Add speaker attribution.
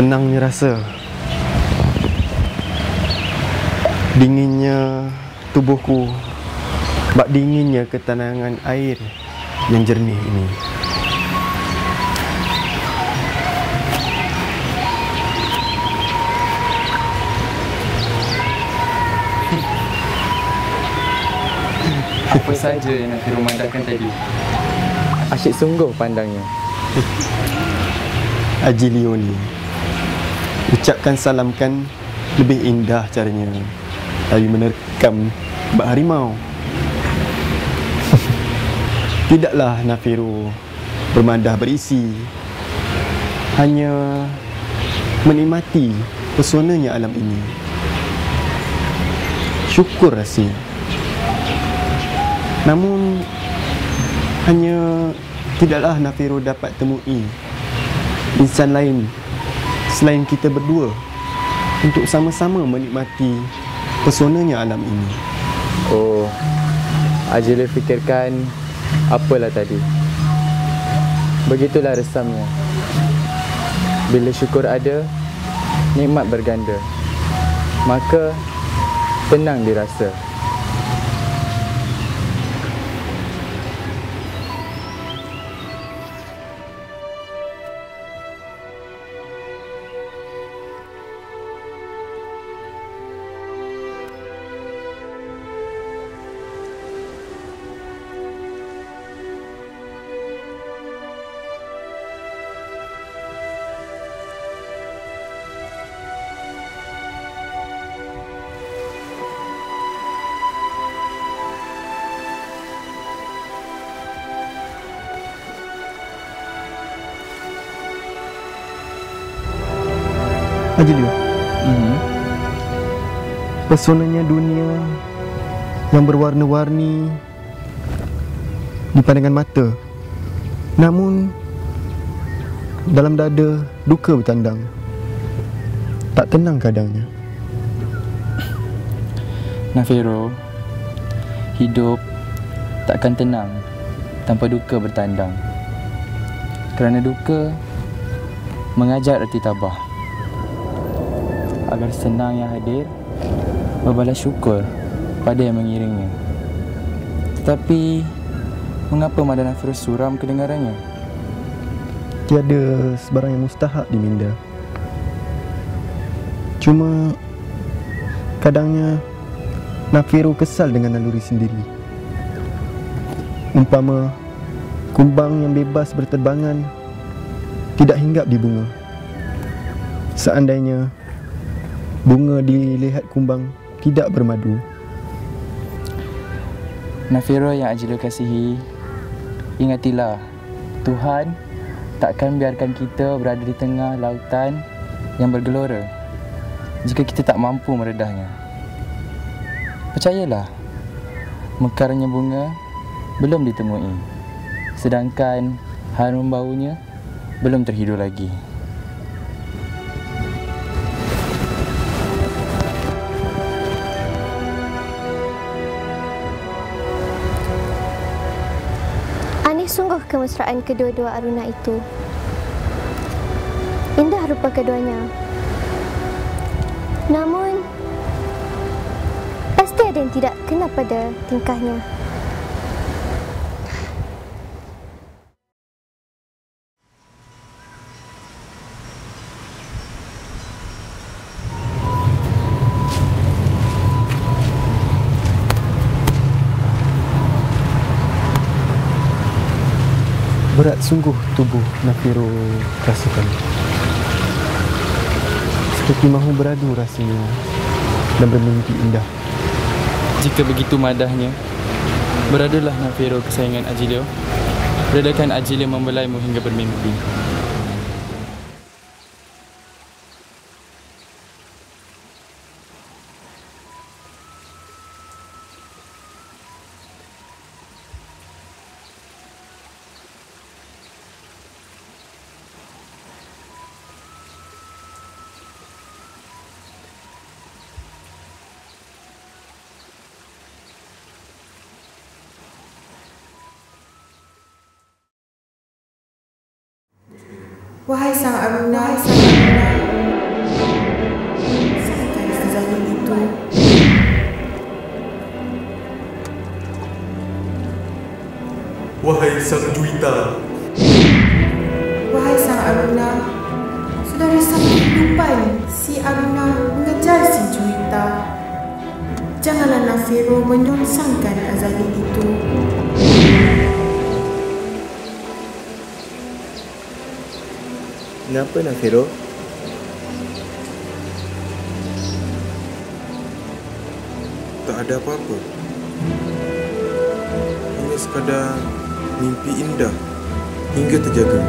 Speaker 1: Tenangnya rasa, dinginnya tubuhku, bak dinginnya ketenangan air yang jernih ini.
Speaker 2: Apa saja yang nak dirumandahkan tadi? Asyik sungguh pandangnya.
Speaker 1: Haji Leo ni, ucapkan salam kan lebih indah caranya dari menerkam bak harimau. Tidaklah Nafiru bermadah berisi, hanya menikmati pesonanya alam ini. Syukur rasanya. Namun hanya tidaklah Nafiru dapat temui insan lain selain kita berdua untuk sama-sama menikmati pesonanya alam ini.
Speaker 2: Oh, Ajila fikirkan apalah tadi. Begitulah resamnya. Bila syukur ada, nikmat berganda, maka tenang dirasa.
Speaker 1: Haji Leo, pesonanya dunia yang berwarna-warni di pandangan mata, namun dalam dada duka bertandang. Tak tenang kadangnya.
Speaker 2: Nafiru, hidup takkan tenang tanpa duka bertandang. Kerana duka mengajar erti tabah. Agar senang yang hadir, berbalas syukur pada yang mengiringnya. Tetapi, mengapa mada Nafiru suram kedengarannya?
Speaker 1: Tiada sebarang yang mustahak diminda. Cuma, kadangnya Nafiru kesal dengan naluri sendiri. Umpama, kumbang yang bebas berterbangan tidak hinggap di bunga. Seandainya bunga dilihat kumbang tidak bermadu.
Speaker 2: Nafiru yang Ajila kasihi, ingatilah, Tuhan takkan biarkan kita berada di tengah lautan yang bergelora jika kita tak mampu meredahnya. Percayalah, mekarnya bunga belum ditemui, sedangkan harum baunya belum terhidur lagi.
Speaker 3: Sungguh kemesraan kedua-dua aruna itu. Indah rupa keduanya. Namun, pasti ada yang tidak kena pada tingkahnya.
Speaker 1: Berat sungguh tubuh Nafiru rasakan. Seperti mahu beradu rasanya dan bermimpi indah.
Speaker 2: Jika begitu madahnya, beradalah Nafiru kesayangan Haji Leo. Beradakan Haji Leo membelaimu hingga bermimpi.
Speaker 4: Wahai sang Aruna,
Speaker 1: Wahai Sang Juwita,
Speaker 4: Wahai Sang Aruna, sudah risau kehidupan si Aruna mengejar si Juwita. Janganlah Nafiro menyongsangkan azali itu.
Speaker 5: Kenapa Nafiro?
Speaker 6: Tak ada apa-apa. Hanya sekadar mimpi indah hingga terjaga.